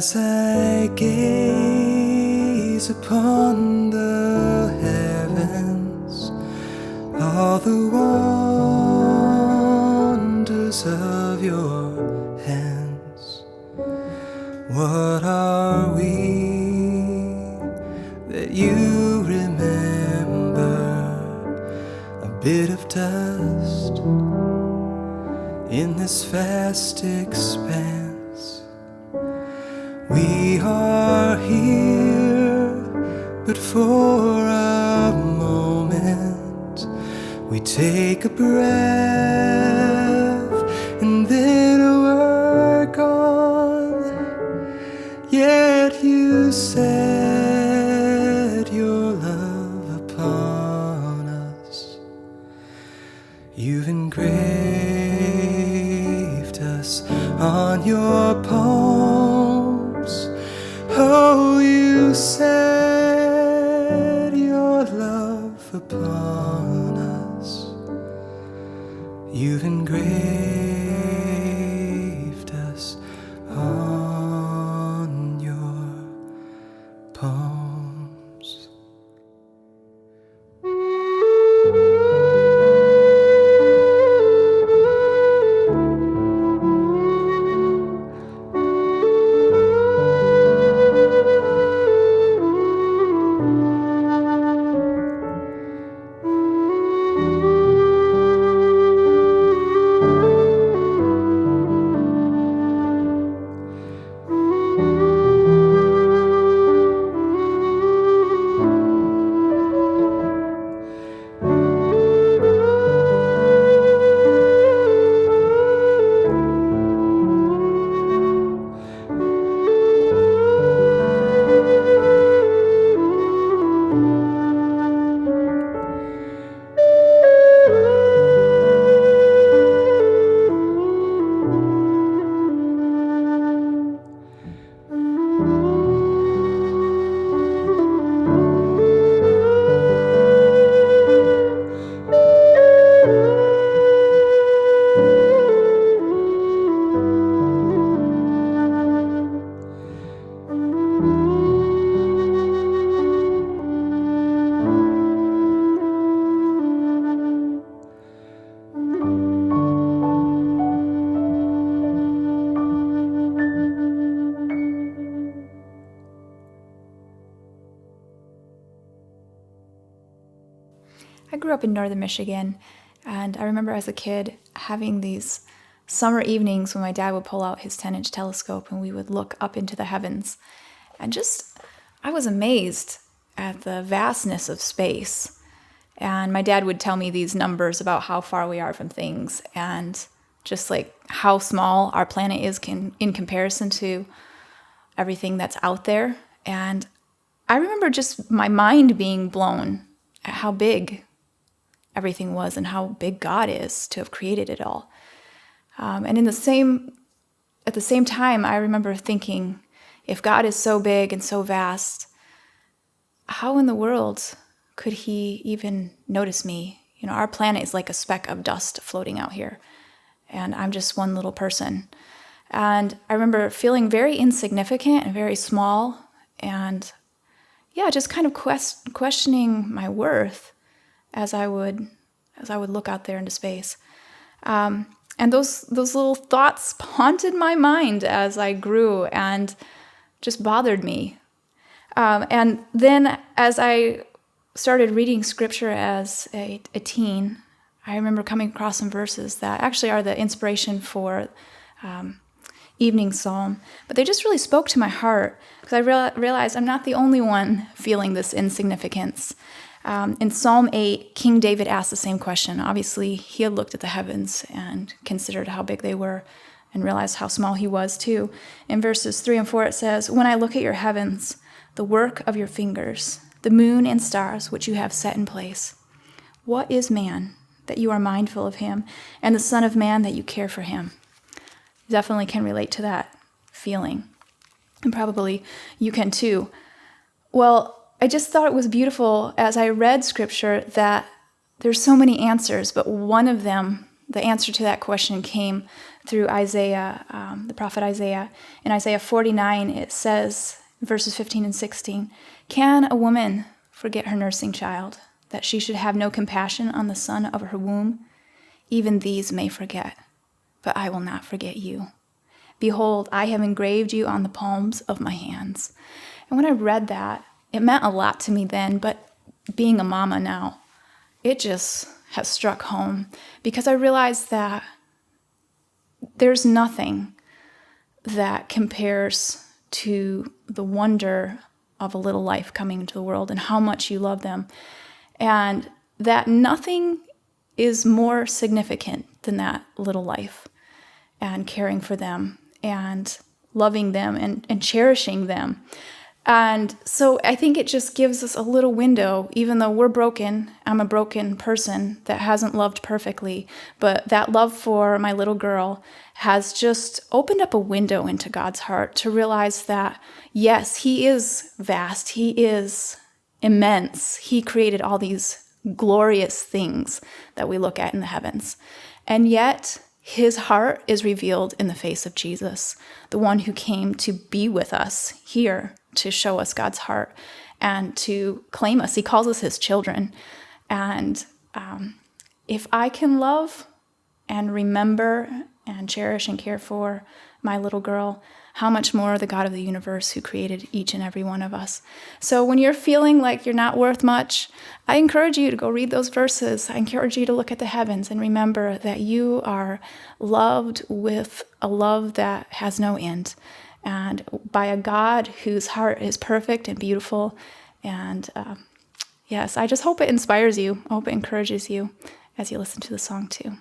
As I gaze upon the heavens, all the wonders of your hands, what are we that you remember? A bit of dust in this vast expanse. We are here, but for a moment we take a breath and then we're gone. Yet you set your love upon us. You've engraved us on your palms. Oh, you set your love upon us. You've engraved us on your palms. I grew up in northern Michigan, and I remember as a kid having these summer evenings when my dad would pull out his 10-inch telescope and we would look up into the heavens. And I was amazed at the vastness of space. And my dad would tell me these numbers about how far we are from things and just like how small our planet is in comparison to everything that's out there. And I remember just my mind being blown at how big everything was and how big God is to have created it all. And at the same time, I remember thinking, if God is so big and so vast, how in the world could he even notice me? You know, our planet is like a speck of dust floating out here, and I'm just one little person. And I remember feeling very insignificant and very small, and just kind of questioning my worth as I would look out there into space. And those little thoughts haunted my mind as I grew and just bothered me. And then as I started reading scripture as a teen, I remember coming across some verses that actually are the inspiration for evening psalm, but they just really spoke to my heart because I realized I'm not the only one feeling this insignificance. In Psalm 8, King David asked the same question. Obviously, he had looked at the heavens and considered how big they were and realized how small he was too. In verses 3 and 4, it says, "When I look at your heavens, the work of your fingers, the moon and stars which you have set in place, what is man that you are mindful of him, and the son of man that you care for him?" Definitely can relate to that feeling. And probably you can too. Well, I just thought it was beautiful as I read scripture that there's so many answers, but one of them the answer to that question came through Isaiah, the prophet Isaiah. In Isaiah 49, it says, verses 15 and 16, "Can a woman forget her nursing child, that she should have no compassion on the son of her womb? Even these may forget, but I will not forget you. Behold, I have engraved you on the palms of my hands." And when I read that, it meant a lot to me then, but being a mama now, it just has struck home, because I realized that there's nothing that compares to the wonder of a little life coming into the world and how much you love them. And that nothing is more significant than that little life, and caring for them and loving them and cherishing them. And so I think it just gives us a little window, even though we're broken. I'm a broken person that hasn't loved perfectly, but that love for my little girl has just opened up a window into God's heart to realize that, yes, he is vast. He is immense. He created all these glorious things that we look at in the heavens. And yet his heart is revealed in the face of Jesus, the one who came to be with us here, to show us God's heart and to claim us. He calls us his children. And if I can love and remember and cherish and care for my little girl, how much more the God of the universe who created each and every one of us. So when you're feeling like you're not worth much, I encourage you to go read those verses. I encourage you to look at the heavens and remember that you are loved with a love that has no end, and by a God whose heart is perfect and beautiful. And yes, I just hope it inspires you. I hope it encourages you as you listen to the song too.